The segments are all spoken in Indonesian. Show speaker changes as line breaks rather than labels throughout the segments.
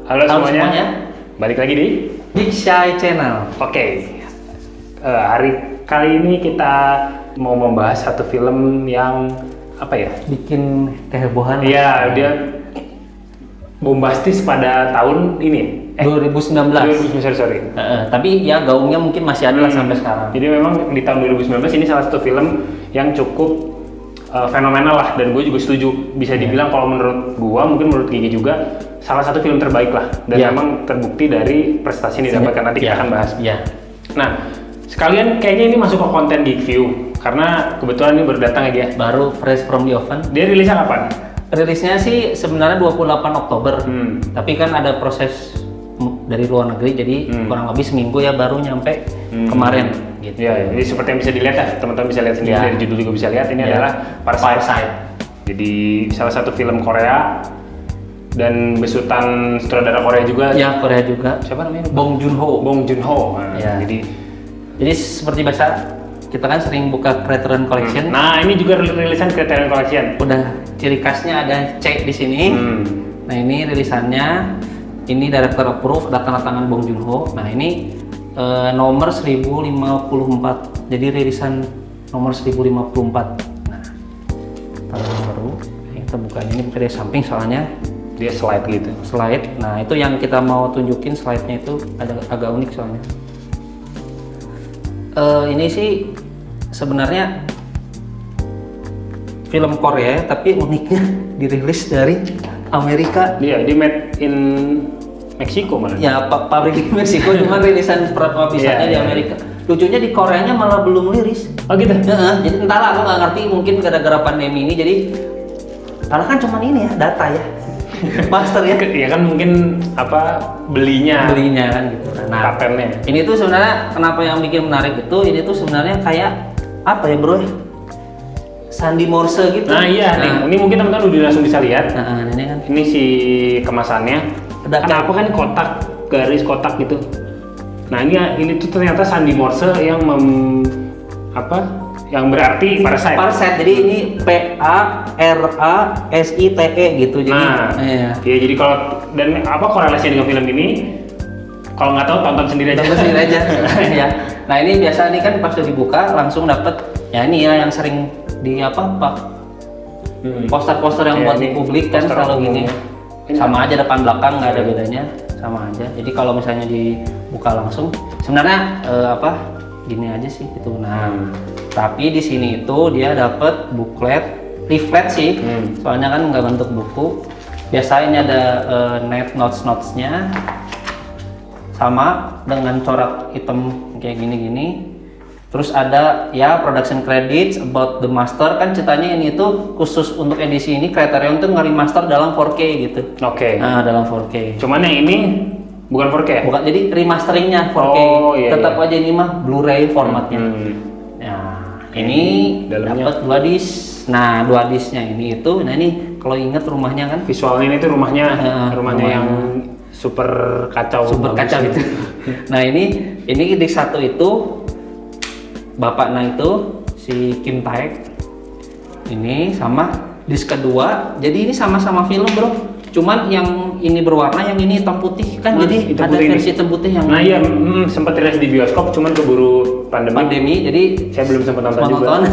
Halo semuanya. Balik lagi di
Big Shy Channel.
Oke. Hari kali ini kita mau membahas satu film yang apa ya?
Bikin kehebohan.
Iya, dia bombastis pada tahun ini.
2019.
Sorry.
Tapi ya gaungnya mungkin masih ada lah sampai sekarang.
Jadi memang di tahun 2019 ini salah satu film yang cukup fenomenal lah, dan gue juga setuju. Bisa dibilang kalau menurut gue, mungkin menurut Gigi juga, salah satu film terbaik lah, dan memang terbukti dari prestasi yang didapatkan. Nanti kita akan bahas. Nah, sekalian kayaknya ini masuk ke konten Geek View karena kebetulan ini baru datang aja.
Baru fresh from the oven.
Dia rilisnya kapan?
Rilisnya sih sebenarnya 28 Oktober. Tapi kan ada proses dari luar negeri, jadi kurang lebih seminggu ya, baru nyampe kemarin gitu.
Ya, jadi seperti yang bisa dilihat ya, teman-teman bisa lihat sendiri, dari judul juga bisa lihat, ini adalah Parasite. Jadi salah satu film Korea dan besutan sutradara Korea juga.
Ya, Korea juga.
Siapa namanya?
Bong Joon-ho.
Nah,
Ya.
Jadi
seperti biasa kita kan sering buka Criterion Collection.
Nah, ini juga rilisan Criterion Collection.
Udah ciri khasnya ada C di sini. Nah, ini rilisannya, ini director approve, ada tanda tangan Bong Joon-ho. Nah, ini nomor 1054. Jadi rilisan nomor 1054. Nah, tahun baru. Kita buka ini dari samping soalnya
Dia slide gitu.
slide. Nah, itu yang kita mau tunjukin, slide-nya itu agak unik soalnya. Ini sih sebenarnya film Korea, tapi uniknya dirilis dari Amerika.
Iya, di made in Meksiko malah.
Ya, pabrik di Meksiko, cuma rilisan perpisahnya di Amerika. Lucunya di Koreanya malah belum liris.
Oh gitu?
Jadi entahlah, aku nggak ngerti, mungkin gara-gara pandemi ini, jadi karena kan cuma ini ya, data ya. Master ya.
Iya kan, mungkin apa belinya
Kan gitu. Nah,
patennya.
ini tuh sebenarnya kenapa yang bikin menarik itu, ini tuh sebenarnya kayak apa ya bro? Sandi Morse gitu.
Nah iya, nih, ini mungkin teman-teman udah langsung bisa lihat.
Ini kan.
Ini si kemasannya. Kenapa kan kotak, garis kotak gitu. Nah ini tuh ternyata Sandi Morse yang yang berarti Parasite.
Parasite. Jadi ini PARASITE gitu. Jadi
nah, iya, jadi kalau dan apa korelasinya dengan film ini? Kalau nggak tahu, tonton sendiri aja.
Ya. Nah, ini biasa nih kan pas udah dibuka langsung dapet ya, ini ya yang sering di poster-poster yang buat di publik kan selalu gini. Sama aja depan belakang, nggak ada bedanya, sama aja. Jadi kalau misalnya dibuka langsung, sebenarnya gini aja sih gitu. Nah, tapi di sini itu dia dapat buklet, leaflet sih, soalnya kan nggak bentuk buku. Biasanya ada notes-nya, sama dengan corak hitam kayak gini-gini. Terus ada ya production credits about the master, kan ceritanya ini tuh khusus untuk edisi ini Criterion tuh nge-remaster dalam 4K gitu.
Oke.
Nah, dalam 4K.
Cuman yang ini bukan 4K ya?
Bukan, jadi remasteringnya 4K. Tetap aja ini mah Blu-ray formatnya. Nah, ini dapat 2 disc. Nah, 2 discnya ini itu. Nah, ini kalau inget rumahnya kan.
Visualnya ini tuh rumahnya yang super kacau.
Super kacau gitu. Nah, ini disc 1 itu bapaknya itu si Kim Taek. Ini sama disc kedua. Jadi ini sama-sama film, Bro. Cuman yang ini berwarna, yang ini hitam putih kan. Jadi ada versi hitam putih yang.
Nah iya, sempat rilis di bioskop, cuman keburu pandemi.
Jadi
saya belum sempat nonton juga.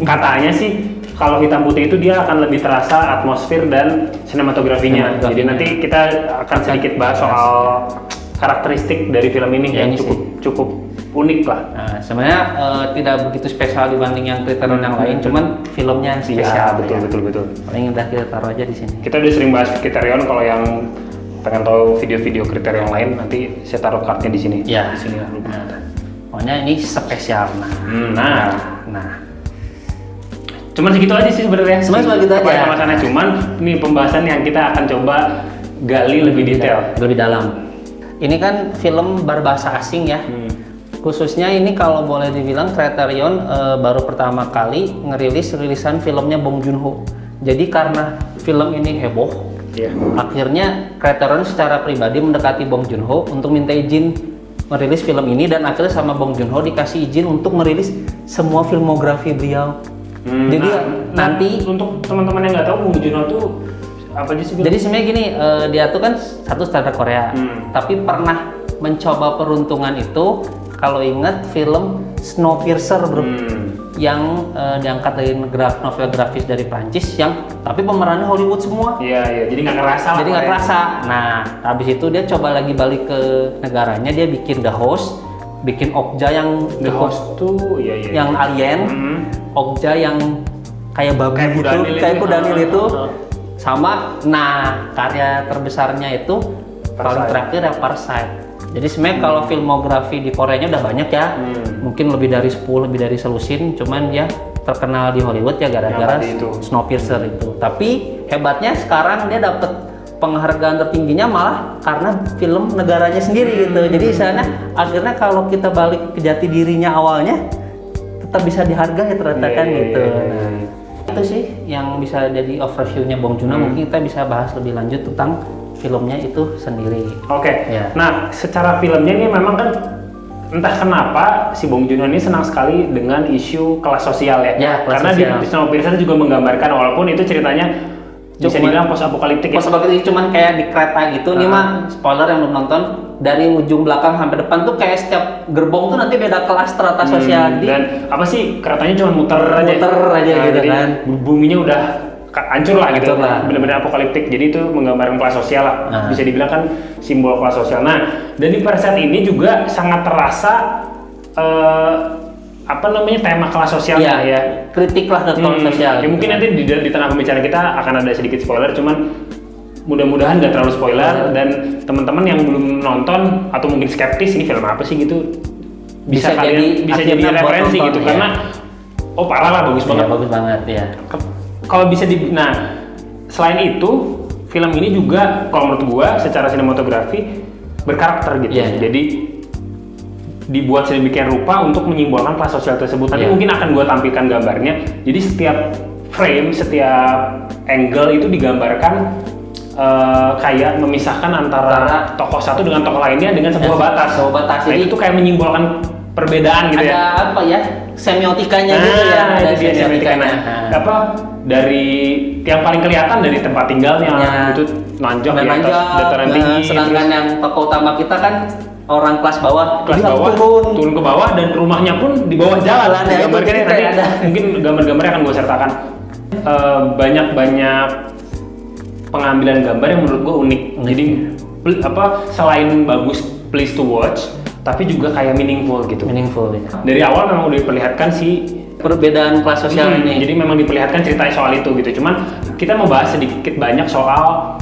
Katanya sih kalau hitam putih itu dia akan lebih terasa atmosfer dan sinematografinya. Jadi nanti kita akan sedikit bahas soal karakteristik dari film ini yang cukup unik lah.
Nah, sebenarnya tidak begitu spesial dibanding yang Criterion yang lain, cuman filmnya yang spesial.
Betul.
Paling udah kita taruh aja di sini.
Kita udah sering bahas Criterion. Kalau yang pengen tahu video-video Criterion lain, nanti saya taruh kartunya di sini.
Ya.
Di sini lah.
Pokoknya ini spesial. Nah.
Cuman segitu aja sih sebenarnya.
Sebenarnya gitu aja.
Pembahasannya cuman ini pembahasan yang kita akan coba gali lebih detail,
lebih dalam. Ini kan film berbahasa asing ya. Khususnya ini kalau boleh dibilang Criterion baru pertama kali rilisan filmnya Bong Joon-ho. Jadi karena film ini heboh, akhirnya Criterion secara pribadi mendekati Bong Joon-ho untuk minta izin merilis film ini, dan akhirnya sama Bong Joon-ho dikasih izin untuk merilis semua filmografi beliau. Jadi nanti
untuk teman-teman yang nggak tahu, Bong Joon-ho tuh Apa aja sih?
Jadi sebenarnya gini, dia tuh kan satu sutradara Korea, tapi pernah mencoba peruntungan itu. Kalau ingat film Snowpiercer bro, yang diangkat dari novel grafis dari Prancis, yang tapi pemerannya Hollywood semua.
Iya, jadi nggak kerasa lah.
Jadi nggak kerasa. Nah, habis itu dia coba lagi balik ke negaranya, dia bikin The Host, bikin Okja yang
The Host tuh,
yang alien, Okja yang kayak babi gitu, kayak Kudanil itu, sama. Nah, karya terbesarnya itu paling terakhir yang Parasite. Jadi sebenarnya kalau filmografi di Koreanya udah banyak ya, mungkin lebih dari 10, lebih dari selusin, cuman dia terkenal di Hollywood ya gara-gara Snowpiercer itu. Tapi hebatnya sekarang dia dapet penghargaan tertingginya malah karena film negaranya sendiri gitu. Jadi sana akhirnya kalau kita balik ke jati dirinya awalnya, tetap bisa dihargai ternyata kan gitu. Nah, itu sih yang bisa jadi overview-nya Bong Joon-ho. Mungkin kita bisa bahas lebih lanjut tentang filmnya itu sendiri.
Oke.
Ya.
Nah, secara filmnya ini memang kan entah kenapa si Bong Joon-ho ini senang sekali dengan isu kelas sosial ya.
Kelas
karena
sosial.
di Snowpiercer juga menggambarkan, walaupun itu ceritanya bisa dibilang post apokaliptik.
Post apokaliptik cuman kayak di kereta gitu. Ini mah spoiler yang belum nonton, dari ujung belakang sampai depan tuh kayak setiap gerbong tuh nanti beda kelas strata sosial.
Dan apa sih, keretanya cuma muter aja
gitu
jadi
kan.
Buminya udah hancur lah gitu, benar-benar apokaliptik. Jadi itu menggambarkan kelas sosial lah, bisa dibilang kan simbol kelas sosial. Nah, dan di Parasite ini juga sangat terasa tema kelas sosialnya ya.
Kritik lah ke kelas sosial.
Ya mungkin nanti di tengah pembicaraan kita akan ada sedikit spoiler, cuman mudah-mudahan nggak terlalu spoiler dan teman-teman yang belum nonton atau mungkin skeptis ini film apa sih gitu bisa jadi referensi gitu karena parah lah, bagus banget.
Bagus banget ya.
Kalau bisa nah selain itu film ini juga kalau menurut gua secara sinematografi berkarakter gitu. Jadi dibuat sedemikian rupa untuk menyimbolkan kelas sosial tersebut. Nanti mungkin akan gua tampilkan gambarnya. Jadi setiap frame, setiap angle itu digambarkan kayak memisahkan antara tokoh satu dengan tokoh lainnya dengan sebuah batas. Nah, itu tuh kayak menyimbolkan perbedaan gitu ya.
Ada apa ya? Semiotikanya gitu ya. Ada semiotikanya.
Apa dari yang paling kelihatan dari tempat tinggalnya itu nanjak di atas dataran tinggi.
Sedangkan yang tokoh utama kita kan orang kelas bawah turun ke bawah dan rumahnya pun di bawah jalan. Gambarnya nanti mungkin gambar-gambarnya akan gue sertakan. Banyak pengambilan gambar yang menurut gue unik. Jadi selain bagus, please to watch, tapi juga kayak meaningful gitu. Meaningful ya.
Dari awal memang udah diperlihatkan si
perbedaan kelas sosial ini.
Jadi memang diperlihatkan ceritanya soal itu gitu. Cuman kita mau bahas sedikit banyak soal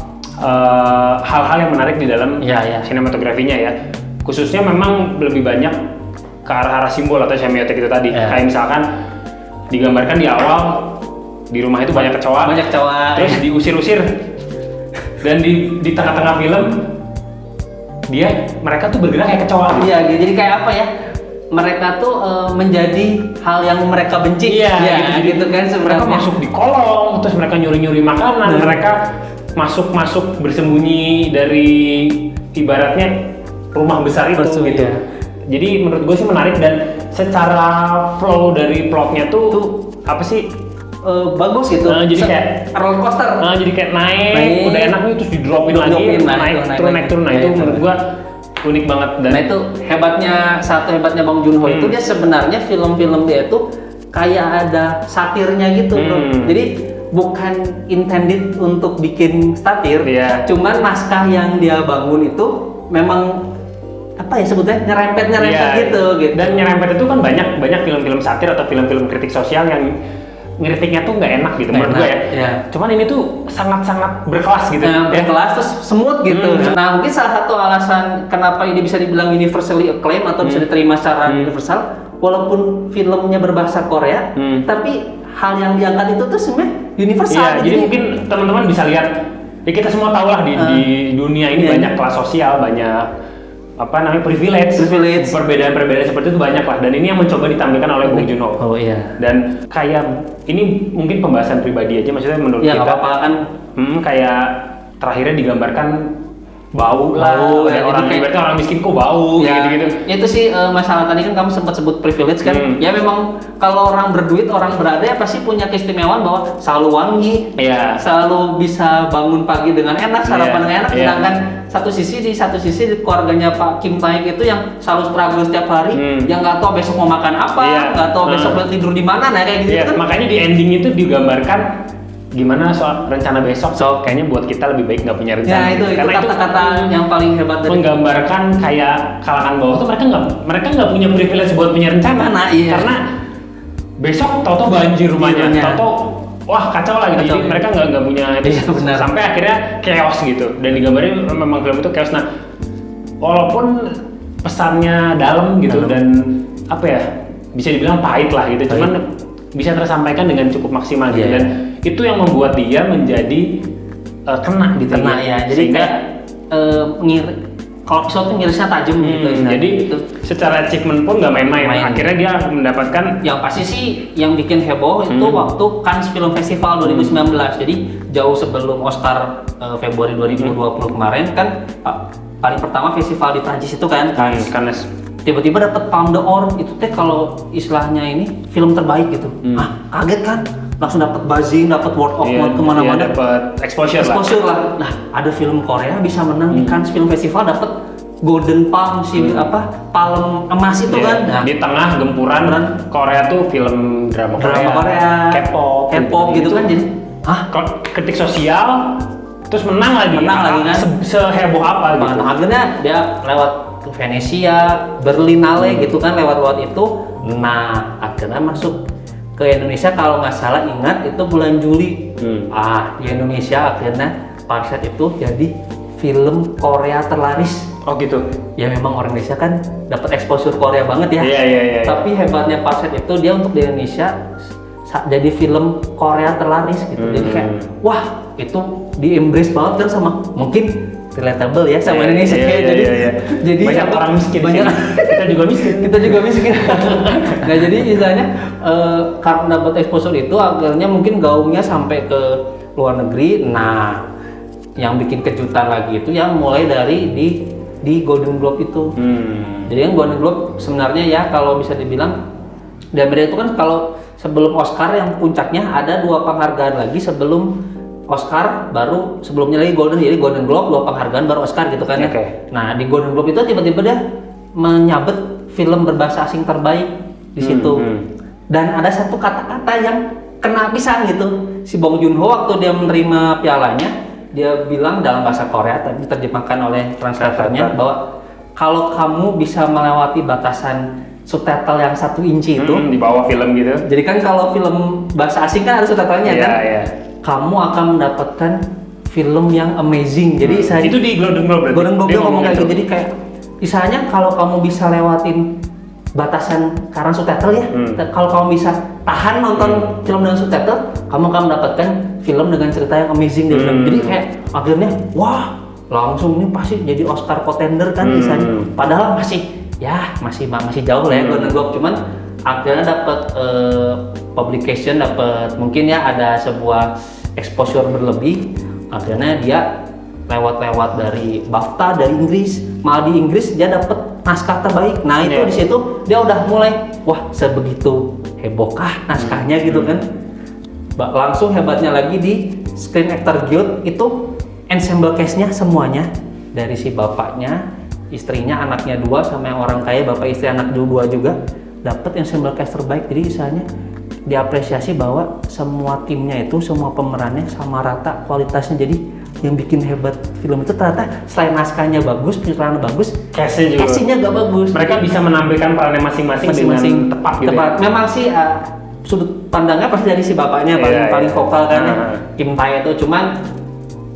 hal-hal yang menarik di dalam sinematografinya ya. Khususnya memang lebih banyak ke arah simbol atau semiotik itu tadi. Kayak misalkan digambarkan di awal di rumah itu banyak kecoa. Terus diusir-usir. Dan di tengah-tengah film mereka tuh bergerak kayak kecoa.
Iya, jadi kayak apa ya? Mereka tuh menjadi hal yang mereka benci. Gitu kan sebenarnya.
Mereka masuk di kolong, terus mereka nyuri-nyuri makanan, mereka masuk bersembunyi dari ibaratnya rumah besar itu gitu. Jadi menurut gue sih menarik dan secara flow dari plotnya tuh apa sih?
Bagus gitu.
Jadi kayak
roller coaster.
Jadi kayak naik, udah enak nih terus di-dropin lagi, naik turun. Nah, itu menurut gua unik banget. Dan
nah itu hebatnya Bong Joon-ho itu dia sebenarnya film-film dia itu kayak ada satirnya gitu bro. Jadi bukan intended untuk bikin satir, cuman naskah yang dia bangun itu memang apa ya sebutnya nyerempet gitu.
Dan nyerempet itu kan banyak film-film satir atau film-film kritik sosial yang ngeritiknya tuh nggak enak gitu menurut gue ya. Cuman ini tuh sangat-sangat berkelas gitu.
Berkelas terus smooth gitu. Nah mungkin salah satu alasan kenapa ini bisa dibilang universally acclaimed atau bisa diterima secara universal, walaupun filmnya berbahasa Korea, tapi hal yang diangkat itu tuh sebenarnya universal.
Jadi mungkin teman-teman bisa lihat, ya kita semua tahu lah di dunia ini banyak kelas sosial, banyak privilege. Perbedaan seperti itu banyak lah, dan ini yang mencoba ditampilkan oleh Bong Joon-ho. Dan kayak ini mungkin pembahasan pribadi aja, maksudnya menurut kita
apa-apa kan
kayak terakhirnya digambarkan bau lah,
ya,
orang
kayak,
berarti orang miskin kok bau
ya,
gitu-gitu.
Itu sih masalah tadi kan kamu sempat sebut privilege kan. Ya memang kalau orang berduit, orang berada ya pasti punya keistimewaan bahwa selalu wangi, selalu bisa bangun pagi dengan enak, sarapan dengan enak. Sedangkan di satu sisi di keluarganya Pak Kim Taek itu yang selalu struggle setiap hari, yang nggak tahu besok mau makan apa, nggak tahu besok mau tidur di mana, nah kayak gitu kan.
Makanya di ending itu digambarkan gimana soal rencana besok, kayaknya buat kita lebih baik nggak punya rencana.
Ya itu kata-kata yang paling hebat dari
menggambarkan kayak kalangan bawah tuh mereka nggak punya privilege buat punya rencana. Karena besok tau-tau banjir rumahnya, tau-tau wah kacau lah gitu. Jadi mereka nggak punya sampai akhirnya chaos gitu. Dan digambarin memang film itu chaos. Nah, walaupun pesannya dalam gitu dan apa ya, bisa dibilang pahit lah gitu, cuman bisa tersampaikan dengan cukup maksimal gitu. Dan itu yang membuat dia menjadi kena gitu.
Jadi kayak kalau episode itu ngirisnya tajam gitu.
Jadi secara achievement pun nggak main-main. Akhirnya dia mendapatkan
yang pasti sih yang bikin heboh itu waktu Cannes Film Festival 2019. Jadi jauh sebelum Oscar Februari 2020 kemarin kan paling pertama festival di Prancis itu kan
Cannes.
Tiba-tiba dapat Palme d'Or itu teh kalau istilahnya ini film terbaik gitu. Kaget kan? Langsung dapat buzzing, dapat word of mouth kemana-mana,
dapat exposure lah. Nah,
ada film Korea bisa menang di Cannes Film Festival, dapat Golden Palm palem emas itu kan.
Nah, di tengah gempuran Korea tuh film drama Korea,
K-pop gitu kan. Jadi,
kritik sosial terus menang lagi kan. Seheboh apa gitu.
Akhirnya dia lewat ke Venesia, Berlinale gitu kan, lewat itu. Nah, akhirnya masuk ke Indonesia kalau nggak salah ingat itu bulan Juli. Di Indonesia akhirnya Parasite itu jadi film Korea terlaris.
Oh gitu.
Ya memang orang Indonesia kan dapat exposure Korea banget ya.
Iya.
Tapi hebatnya Parasite itu dia untuk di Indonesia jadi film Korea terlaris gitu. Jadi kayak wah itu di embrace banget kan sama mungkin relatable ya sama Indonesia. Jadi
banyak orang miskin. Kita juga miskin.
Nah jadi misalnya karena dapat exposure itu akhirnya mungkin gaungnya sampai ke luar negeri. Nah yang bikin kejutan lagi itu yang mulai dari di Golden Globe itu. Jadi yang Golden Globe sebenarnya ya kalau bisa dibilang di Amerika itu kan kalau sebelum Oscar yang puncaknya ada 2 penghargaan lagi sebelum Oscar, baru sebelumnya lagi jadi Golden Globe 2 penghargaan baru Oscar gitu kan ya. Nah di Golden Globe itu tiba-tiba dia menyabet film berbahasa asing terbaik di situ. Dan ada satu kata-kata yang kena pisan gitu. Si Bong Joon-ho waktu dia menerima pialanya, dia bilang dalam bahasa Korea, tadi diterjemahkan oleh translatornya bahwa kalau kamu bisa melewati batasan subtitle yang 1 inci itu
di bawah film gitu.
Jadi kan kalau film bahasa asing kan ada subtitlenya kan. Kamu akan mendapatkan film yang amazing. Jadi
itu di Golden Globe.
Golden Globe dia ngomong kayak gitu. Jadi kayak misalnya kalau kamu bisa lewatin batasan karena subtitle ya. Kalau kamu bisa tahan nonton film dengan subtitle, kamu akan mendapatkan film dengan cerita yang amazing di film. Jadi kayak akhirnya wah, langsung ini pasti jadi Oscar contender kan misalnya. Padahal masih jauh lah ya Golden Globe, cuman akhirnya dapat publication, dapat mungkin ya ada sebuah exposure berlebih. Akhirnya dia lewat dari BAFTA dari Inggris, malah di Inggris dia dapat naskah terbaik. Nah itu di situ dia udah mulai wah sebegitu hebohkah naskahnya gitu kan. Langsung hebatnya lagi di Screen Actor Guild itu ensemble cast-nya semuanya dari si bapaknya, istrinya, anaknya 2 sama yang orang kaya, bapak istri anak 2 juga dapat ensemble cast terbaik. Jadi misalnya diapresiasi bahwa semua timnya itu, semua pemerannya sama rata kualitasnya. Jadi yang bikin hebat film itu ternyata selain naskahnya bagus, penyutradaranya bagus, castingnya gak bagus.
Mereka bisa menampilkan perannya masing-masing dengan tepat gitu.
Memang sih sudut pandangnya pasti dari si bapaknya paling vokal kan ya, Kim Tae itu. Cuman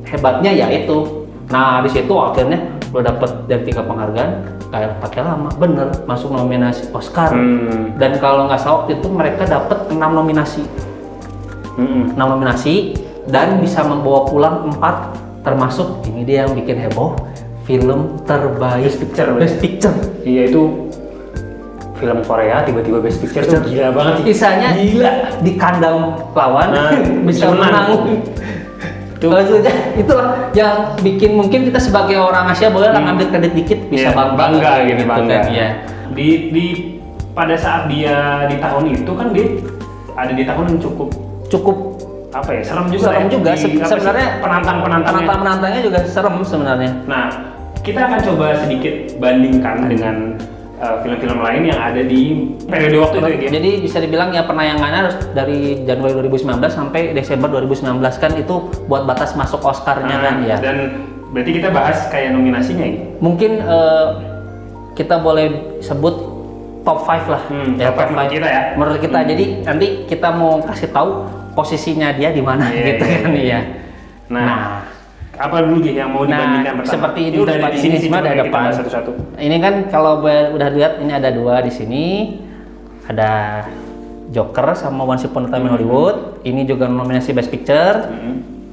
hebatnya ya itu. Nah di situ akhirnya udah dapat dari 3 penghargaan, kayak pakai lama bener masuk nominasi Oscar. Dan kalau nggak salah waktu itu mereka dapat 6 nominasi. 6 nominasi dan bisa membawa pulang 4, termasuk ini dia yang bikin heboh, film terbaik Best Picture. Iya itu
film Korea tiba-tiba Best Picture tuh gila banget.
Kisahnya di kandang lawan bisa menang. Itulah yang bikin mungkin kita sebagai orang Asia boleh lah ngambil kredit dikit bisa
bangga gitu bangga.
Kan, ya.
Di pada saat dia di tahun itu kan dia ada di tahun yang cukup apa ya, serem juga
sebenarnya penantangnya juga serem sebenarnya.
Nah, kita akan coba sedikit bandingkan dengan film-film lain yang ada di periode waktu itu ya.
Jadi bisa dibilang ya penayangannya harus dari Januari 2019 sampai Desember 2019 kan itu buat batas masuk Oscar-nya kan ya.
Dan berarti kita bahas kayak nominasinya ya.
Mungkin kita boleh sebut top 5 lah.
Top 5 kita ya.
Menurut kita. Jadi nanti kita mau kasih tahu posisinya dia di mana gitu kan ya.
Nah, apa dulu yang mau dibandingkan pertama?
Seperti
ini udah di sini
ada depan
satu-satu.
Ini kan kalau udah lihat ini ada 2 di sini. Ada Joker sama Once Upon a Time in Hollywood. Ini juga nominasi Best Picture.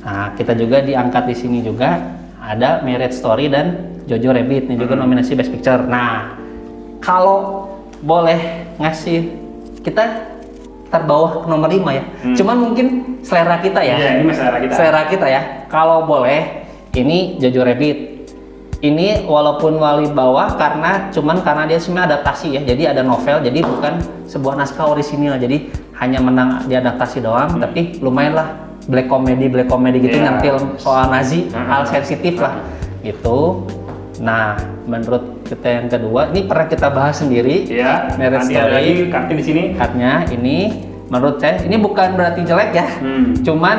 Nah, kita juga diangkat di sini juga ada Marriage Story dan Jojo Rabbit. Ini juga nominasi Best Picture. Nah, kalau boleh ngasih kita terbawah ke nomor 5 ya. Cuman mungkin selera kita ya.
Iya, ini selera kita.
Selera kita ya. Kalau boleh, ini Jojo Rabbit. Ini walaupun wali bawah karena dia sebenarnya adaptasi ya. Jadi ada novel, jadi bukan sebuah naskah orisinil. Jadi hanya menang diadaptasi doang, tapi lumayan lah black comedy gitu nyentil soal Nazi, hal sensitif lah. Gitu. Nah, menurut kita yang kedua, ini pernah kita bahas sendiri.
Iya.
Marriage
Nanti
Story.
ada lagi kartu di sini.
Kartunya ini, menurut saya ini bukan berarti jelek ya. Cuman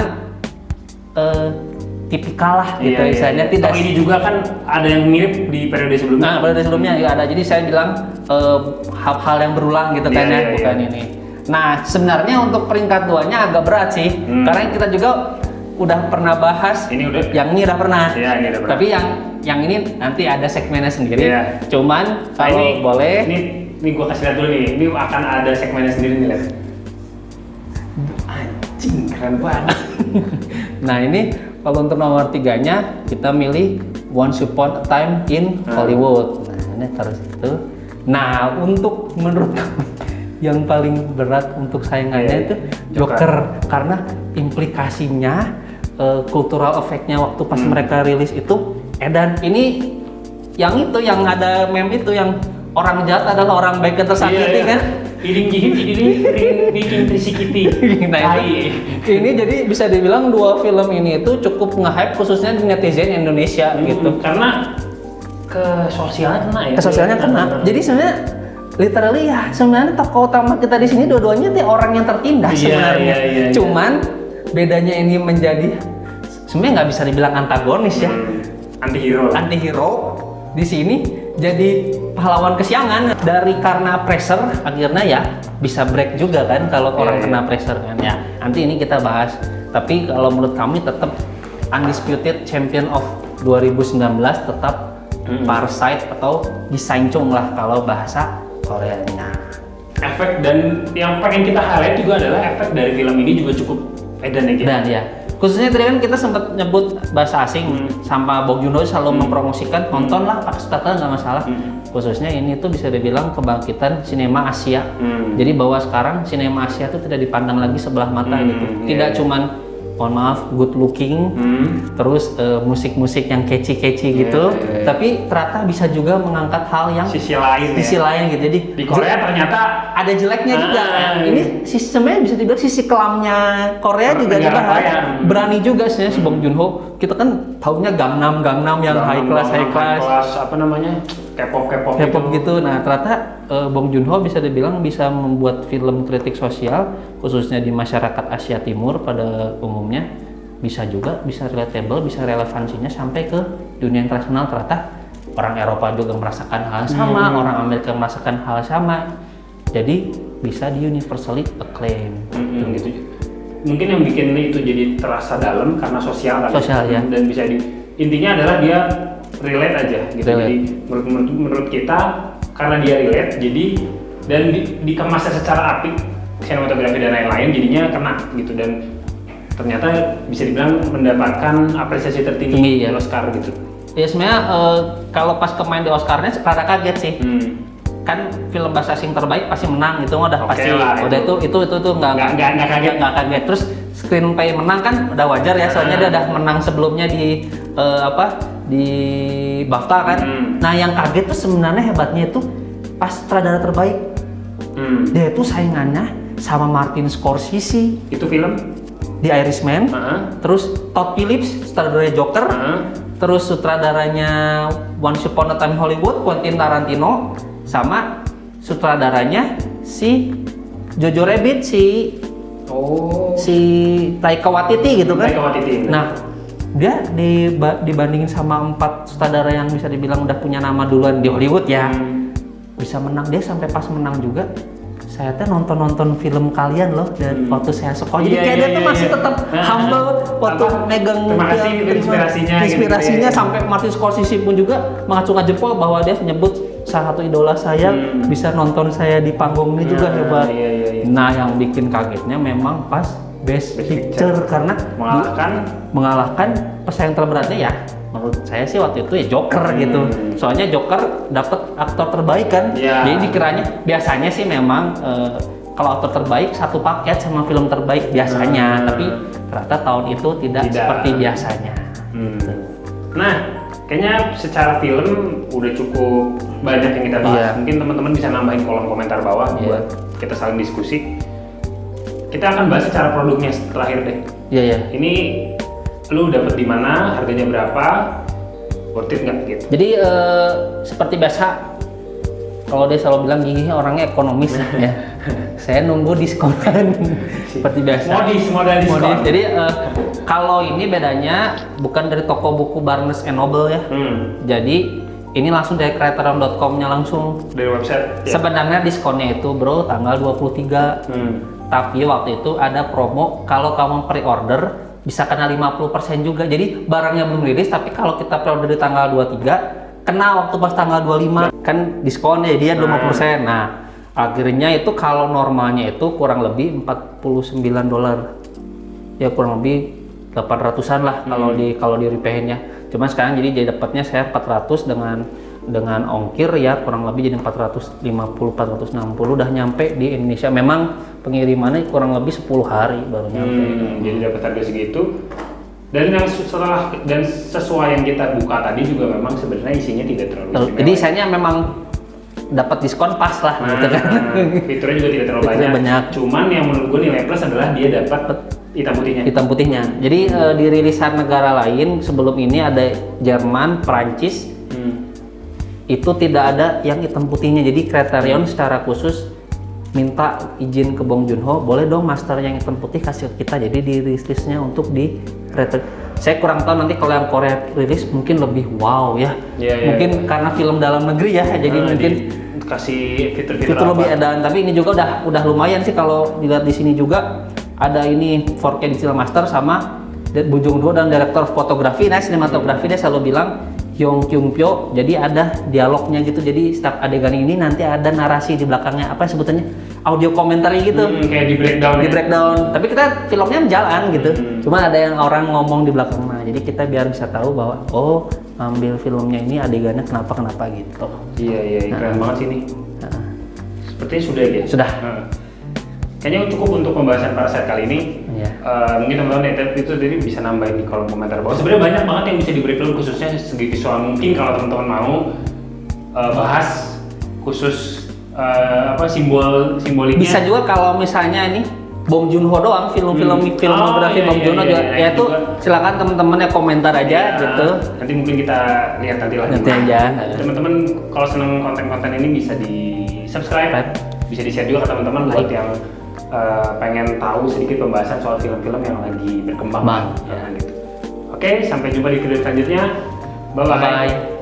tipikal lah gitu misalnya. Tidak.
Ini juga kan ada yang mirip di periode sebelumnya.
Nah, periode sebelumnya juga ada. Jadi saya bilang hal-hal yang berulang gitu kan ya, bukan ini. Nah, sebenarnya untuk peringkat 2-nya agak berat sih. Karena kita juga udah pernah bahas. Yang ini udah pernah.
Iya, ini udah pernah.
Tapi yang ini nanti ada segmennya sendiri.
Iya.
Cuman kalau boleh
ini gua kasih lihat dulu nih. Ini akan ada segmennya sendiri nih, lihat. Anjing, keren banget.
Nah, ini kalau untuk nomor 3-nya kita milih Once Upon a Time in Hollywood. Nah, ini taruh situ. Nah, untuk menurut kami yang paling berat untuk saingannya itu Joker. Karena implikasinya cultural effect-nya waktu pas mereka rilis itu edan. Ini yang ada meme itu yang orang jahat adalah orang baik yang tersakiti kan?
Iding jihit, iding trisikiti.
Nah, ini jadi bisa dibilang 2 film ini itu cukup nge-hype khususnya di netizen Indonesia gitu.
Karena ke sosialnya kena ya.
Ke sosialnya kena. Jadi sebenarnya literally ya sebenarnya tokoh utama kita di sini dua-duanya tuh orang yang tertindas sebenarnya. Cuman bedanya ini menjadi sebenarnya nggak bisa dibilang antagonis ya. Antihero di sini jadi pahlawan kesiangan karena pressure akhirnya ya bisa break juga kan kalau orang kena pressure kan ya. Nanti ini kita bahas. Tapi kalau menurut kami tetap undisputed champion of 2019 tetap Parasite atau Gisancong lah kalau bahasa Koreanya.
Efek dan yang pengen kita highlight juga adalah efek dari film ini juga cukup edan ya.
Dan ya. Khususnya tadi kan kita sempat nyebut bahasa asing sama Bong Joon-ho selalu mempromosikan nontonlah pakai subtitle nggak masalah. Khususnya ini tuh bisa dibilang kebangkitan sinema Asia. Jadi bahwa sekarang sinema Asia tuh tidak dipandang lagi sebelah mata gitu. Tidak cuman mohon maaf good looking, terus musik-musik yang catchy gitu, tapi ternyata bisa juga mengangkat hal yang
sisi lain
gitu. Jadi
di Korea ternyata
ada jeleknya juga. Ini sistemnya bisa dibilang sisi kelamnya Korea juga dibahas. Berani juga sih si Bong Joon-ho. Kita kan taunya Gangnam yang high class
apa namanya? K-pop
gitu. Nah, ternyata Bong Joon-ho bisa dibilang bisa membuat film kritik sosial khususnya di masyarakat Asia Timur pada umumnya bisa relatable, bisa relevansinya sampai ke dunia internasional. Ternyata orang Eropa juga merasakan hal sama, orang Amerika merasakan hal sama. Jadi bisa di universally acclaim
gitu. Mungkin yang bikin itu jadi terasa dalam karena sosial
ya.
Dan bisa intinya adalah dia relate aja gitu. Jadi menurut kita karena dia relate jadi dan dikemasnya secara apik sinematografi dan lain-lain jadinya kena gitu dan ternyata bisa dibilang mendapatkan apresiasi tertinggi di Oscar gitu.
Ya sebenarnya kalau pas kemain di Oscarnya rada kaget sih. kan film bahasa asing terbaik pasti menang gitu udah
Oke
pasti
lah,
udah itu nggak
kaget.
nggak kaget. Terus screenplay menang kan udah wajar ya, soalnya dia udah menang sebelumnya di di BAFTA kan. Nah yang kaget tuh sebenarnya hebatnya itu pas sutradara terbaik. Dia itu saingannya sama Martin Scorsese.
Itu film?
The Irishman. Terus Todd Phillips sutradaranya Joker. Terus sutradaranya Once Upon a Time in Hollywood, Quentin Tarantino, sama sutradaranya si Jojo Rabbit, si Taika Waititi gitu kan.
Taika Waititi.
Nah, dia dibandingin sama 4 sutradara yang bisa dibilang udah punya nama duluan di Hollywood ya, bisa menang. Dia sampai pas menang juga, saya tuh nonton film kalian loh dan waktu saya sekolah. Jadi kayak dia tuh masih tetap humble waktu megang inspirasinya
gitu,
sampai Martin Scorsese pun juga mengacungkan jempol bahwa dia menyebut salah satu idola saya, bisa nonton saya di panggung ini juga hebat. Nah, yang bikin kagetnya memang pas Best Picture karena mengalahkan pesaing terberatnya ya. Menurut saya sih waktu itu ya Joker gitu. Soalnya Joker dapat aktor terbaik kan. Jadi dikiranya biasanya sih memang kalau aktor terbaik satu paket sama film terbaik biasanya, tapi ternyata tahun itu tidak seperti biasanya.
Nah, kayaknya secara film udah cukup banyak yang kita bahas. Mungkin teman-teman bisa nambahin kolom komentar bawah buat kita saling diskusi. Kita akan bahas secara produknya terakhir deh. Ini lu dapet di mana, harganya berapa, worth it nggak gitu?
Jadi seperti biasa, kalau dia selalu bilang gini orangnya ekonomis ya. Saya nunggu diskonan seperti biasa.
Modal diskon.
Jadi kalau ini bedanya bukan dari toko buku Barnes & Noble ya. Jadi ini langsung dari Criterion.com-nya langsung.
Dari website.
Sebenarnya diskonnya itu bro tanggal 23. Tapi waktu itu ada promo kalau kamu pre-order bisa kena 50% juga. Jadi barangnya belum rilis tapi kalau kita pre-order di tanggal 23 kena waktu pas tanggal 25 kan diskonnya dia 50%. Nah, akhirnya itu kalau normalnya itu kurang lebih $49. Ya kurang lebih 800-an lah kalau di repaint ya. Cuma sekarang jadi dapatnya saya 400 dengan ongkir ya kurang lebih jadi 450 460 udah nyampe di Indonesia. Memang pengirimannya kurang lebih 10 hari baru nyampe.
Jadi dapat harga segitu. Dan yang sesuai yang kita buka tadi juga memang sebenarnya isinya tidak terlalu istimewa.
Jadi isinya memang dapat diskon pas lah gitu kan.
Fiturnya juga tidak terlalu banyak. Cuman yang menurut gue nilai plus adalah dia dapat hitam putihnya. Jadi di rilisan negara lain sebelum ini ada Jerman, Prancis, itu tidak ada yang hitam putihnya. Jadi Criterion secara khusus minta izin ke Bong Joon-ho, boleh dong master yang hitam putih kasih ke kita. Jadi dirilisnya untuk di Criterion. Saya kurang tahu nanti kalau yang Korea rilis mungkin lebih wow ya. Mungkin karena film dalam negeri ya, jadi mungkin kasih fitur-fitur
lebih edan. Tapi ini juga udah lumayan sih kalau dilihat di sini juga ada ini 4K Digital Master sama Bong Joon-ho dan direktur fotografi. Nah, sinematografi dia selalu bilang Hyung Kyung Pyo, jadi ada dialognya gitu. Jadi setiap adegan ini nanti ada narasi di belakangnya, apa sebutannya? Audio komentari gitu.
Kayak di breakdown.
Breakdown. Tapi kita filmnya jalan gitu. Cuma ada yang orang ngomong di belakang. Nah, jadi kita biar bisa tahu bahwa ambil filmnya ini adegannya kenapa gitu.
Iya, keren banget sih ini. Sepertinya sudah ya.
Sudah.
Kayaknya cukup untuk pembahasan Parasite kali ini. Mungkin teman-teman itu tadi bisa nambahin di kolom komentar bawah. Sebenarnya banyak banget yang bisa di breakdown khususnya segi visual. Mungkin kalau teman-teman mau bahas khusus simboliknya.
Bisa juga kalau misalnya ini Bong Joon-ho doang filmografi Bong Joon-ho juga. Ya itu silakan teman-teman ya komentar aja gitu.
Nanti mungkin kita lihat nanti
aja.
Teman-teman kalau seneng konten-konten ini bisa di subscribe, bisa di share juga ke teman-teman buat yang pengen tahu sedikit pembahasan soal film-film yang lagi berkembang. Gitu. Oke, sampai jumpa di video selanjutnya. Bye-bye.